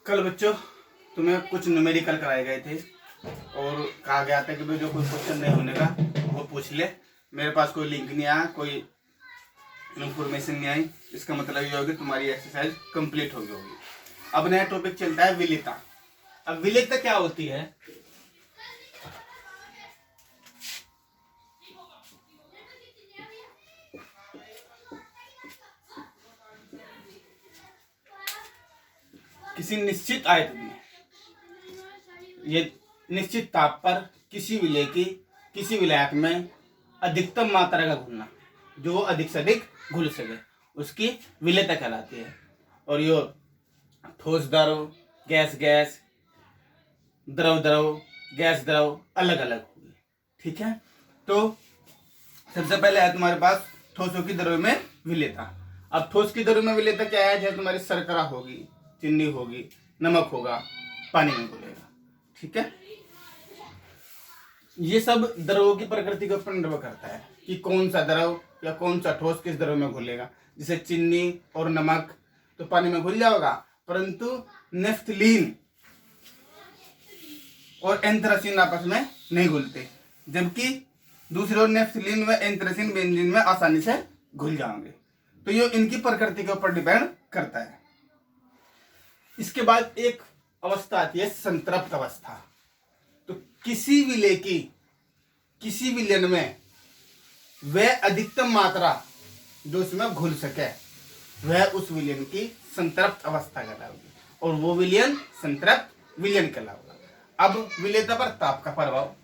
कल बच्चों तुम्हें कुछ न्यूमेरिकल कराए गए थे और कहा गया था कि भाई जो कोई क्वेश्चन नहीं होने का वो पूछ ले। मेरे पास कोई लिंक नहीं आया, कोई इंफॉर्मेशन नहीं आई। इसका मतलब ये होगी तुम्हारी एक्सरसाइज कंप्लीट हो गई होगी। अब नया टॉपिक चलता है विलेयता। अब विलेयता क्या होती है? किसी निश्चित आयतन में ये निश्चित ताप पर किसी विलायक में अधिकतम मात्रा का घुलना, जो अधिक से अधिक घुल सके, उसकी विलेयता कहलाती है। और यो ठोस द्रव, गैस गैस, द्रव द्रव, गैस द्रव अलग अलग होगी। ठीक है, तो सबसे पहले है तुम्हारे पास ठोसों की द्रव्य में विलेयता। अब ठोस की द्रव्य में विलेयता क्या है? जैसे तुम्हारी शर्करा होगी, चीनी होगी, नमक होगा, पानी में घुलेगा। ठीक है, ये सब द्रवों की प्रकृति के ऊपर निर्भर करता है कि कौन सा द्रव या कौन सा ठोस किस द्रव में घुलेगा। जैसे चीनी और नमक तो पानी में घुल जाएगा, परंतु नेफ्थलीन और एंथ्रासीन आपस में नहीं घुलते, जबकि दूसरी ओर नेफ्थलीन व एंथ्रासीन बेंजीन में आसानी से घुल जाएंगे। तो ये इनकी प्रकृति के ऊपर डिपेंड करता है। इसके बाद एक अवस्था आती है संतृप्त अवस्था। तो किसी विलयन में वह अधिकतम मात्रा जो उसमें घुल सके, वह उस विलयन की संतृप्त अवस्था कहलाएगी और वो विलयन संतृप्त विलयन कहलाएगा। अब विलेयता पर ताप का प्रभाव।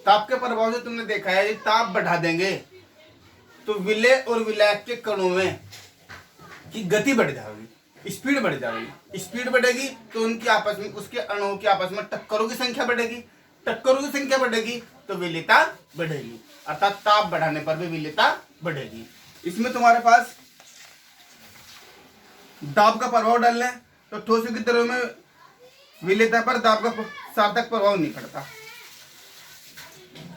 ताप के प्रभाव से तुमने देखा है, ताप बढ़ा देंगे तो विलेय और विलायक के कणों में की गति बढ़ जाएगी, स्पीड बढ़ जाएगी। स्पीड बढ़ेगी तो उनकी आपस में, उसके अणुओं की आपस में टक्करों की संख्या बढ़ेगी। टक्करों की संख्या बढ़ेगी तो विलेयता बढ़ेगी, अर्थात ताप बढ़ाने पर भी विलेयता बढ़ेगी। इसमें तुम्हारे पास दाब का प्रभाव डालना है तो ठोसों की द्रव्य में विलेयता पर दाब का सार्थक प्रभाव नहीं पड़ता।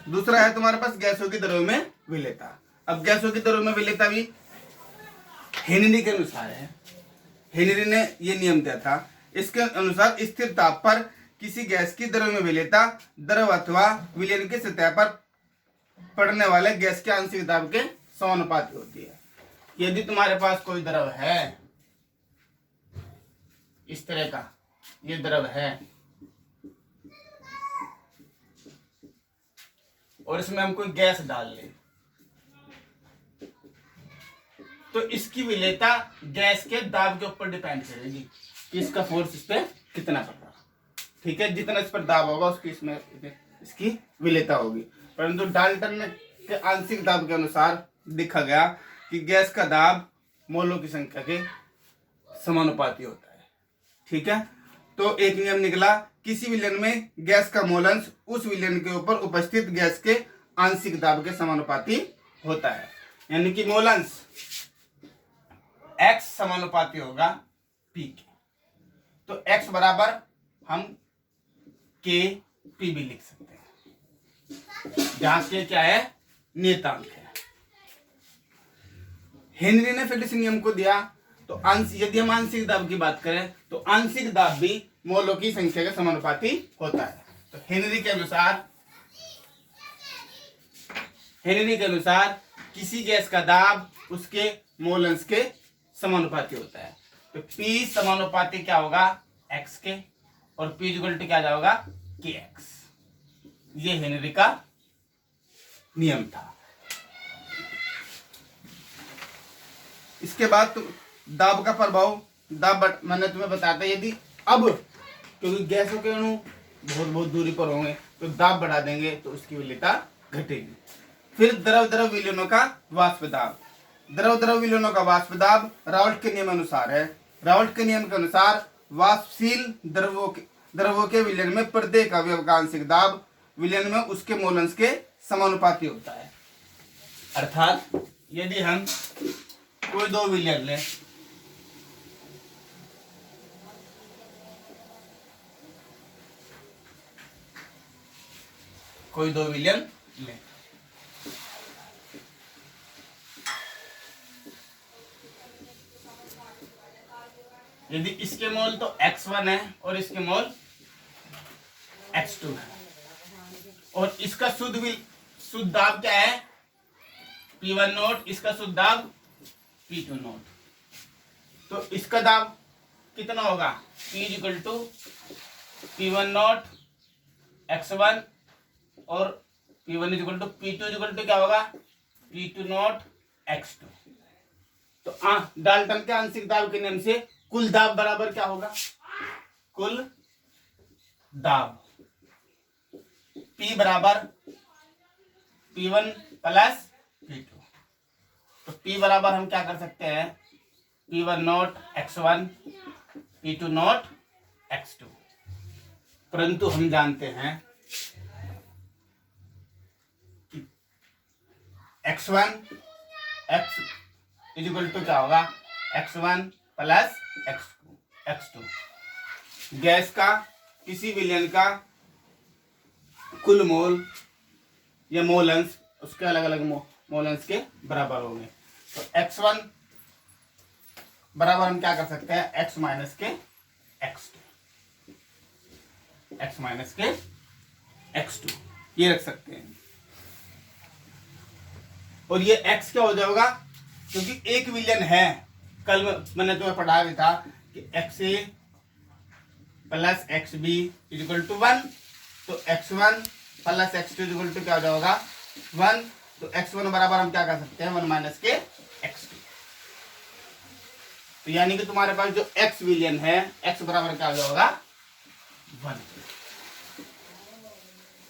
दूसरा है तुम्हारे पास गैसों की द्रव्य में विलेयता। अब गैसों की द्रव्य में विलेयता भी हेनरी के अनुसार है। हेनरी ने यह नियम दिया था, इसके अनुसार स्थिर ताप पर किसी गैस की द्रव्य में विलेयता द्रव अथवा विलयन की सतह पर पड़ने वाले गैस के आंशिक दाब के समानुपाती होती है। यदि तुम्हारे पास कोई द्रव है, इस तरह का ये द्रव है और इसमें हम कोई गैस डाल ले, तो इसकी विलेयता गैस के दाब के ऊपर डिपेंड करेगी कि इसका फोर्स इस पे कितना पड़ रहा। ठीक है, जितना इस पर दाब होगा उसकी इसमें इसकी विलेयता होगी। परंतु डाल्टन के आंशिक दाब के अनुसार देखा गया कि गैस का दाब मोलों की संख्या के समानुपाती होता है। ठीक है, तो एक नियम निकला, किसी विलयन में गैस का मोलंश उस विलयन के ऊपर उपस्थित गैस के आंशिक दाब के समानुपाती होता है। यानी कि मोलंश x समानुपाती होगा p के। तो x बराबर हम k p भी लिख सकते हैं, जहां के क्या है, नियतांक है। हेनरी ने फिर इस नियम को दिया, तो यदि हम आंशिक दाब की बात करें तो आंशिक दाब भी मोलों की संख्या के समानुपाती होता है। तो हेनरी के अनुसार किसी गैस का दाब उसके मोलंश के समानुपाती होता है। तो P समानुपाती क्या होगा, x के, और P इक्वल टू क्या जाएगा, kx। ये हेनरी का नियम था। इसके बाद दाब का प्रभाव, मैंने तुम्हें बताया था, यदि अब क्योंकि गैसों के अणु बहुत दूरी पर होंगे तो दाब बढ़ा देंगे तो उसकी विलेयता घटेगी। फिर द्रव द्रव विलयनों का वाष्प दाब। द्रव द्रव विलयनों का वाष्प दाब राउल्ट के नियम अनुसार है। राउल्ट के नियम के अनुसार वाष्पशील द्रवों के विलयन में प्रत्येक अवयव का आंशिक दाब विलयन में उसके मोलंश के समानुपाती होता है। अर्थात यदि हम कोई दो विलयन लें, लें, यदि इसके मोल तो x1 है और इसके मोल x2 है, और इसका शुद्ध दाब क्या है P1 नोट, इसका शुद्ध दाब P2 नोट। तो इसका दाब कितना होगा P equal to P1 note x1 और P1 equal to P2 equal to क्या होगा P2 नोट x2। तो डाल्टन के आंशिक दाब के नियम से कुल दाब बराबर क्या होगा, कुल दाब P बराबर P1 प्लस P2। तो P बराबर हम क्या कर सकते हैं P1 note x1 P2 note x2। परंतु हम जानते हैं कि x1 x इक्वल टू क्या होगा x1 प्लस x2। गैस का किसी विलयन का कुल मोल या मोलंस उसके अलग अलग मोलंस के बराबर होंगे। तो x1 बराबर हम क्या कर सकते हैं x माइनस के x2, x माइनस के x2 ये रख सकते हैं। और ये x क्या हो जाएगा, क्योंकि एक विलयन है, कल मैंने तुम्हें पढ़ा भी था कि xa plus xb equal to 1, तो x1 plus x2 equal to क्या हो जाएगा 1। तो x1 बराबर हम क्या कर सकते हैं 1 माइनस के x2। तो यानी कि तुम्हारे पास जो x विलयन है x बराबर क्या हो जाएगा 1।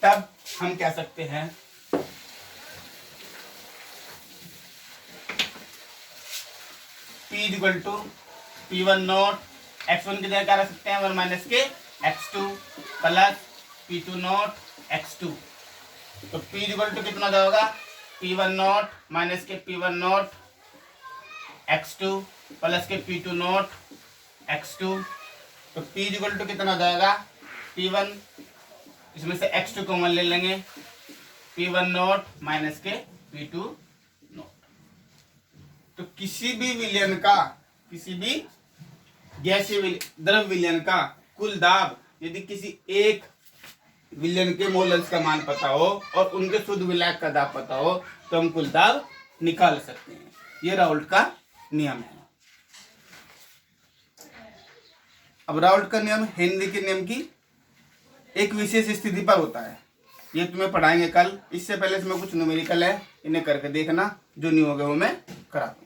तब हम कह सकते हैं P equal to P1 note x1 की जगह क्या रख सकते हैं 1 माइनस के x2 plus P2 note x2। तो P इक्वल टू कितना जाएगा P1 नोट माइनस के P1 नोट x2 प्लस के P2 नोट x2। तो P इक्वल टू कितना जाएगा P1, इसमें से x2 कॉमन ले लेंगे, P1 नोट माइनस के P2 नोट। तो किसी भी विलयन का, किसी भी गैसीय द्रव विलयन का कुल दाब यदि किसी एक विलयन के मोलंस का मान पता हो और उनके शुद्ध विलायक का दाब पता हो तो हम कुल दाब निकाल सकते हैं। ये राउल्ट का नियम है। अब राउल्ट का नियम हेनरी के नियम की एक विशेष स्थिति पर होता है, ये तुम्हें पढ़ाएंगे कल। इससे पहले इसमें कुछ न्यूमेरिकल है, इन्हें करके देखना, जो नहीं होगा वो मैं करा दूंगा।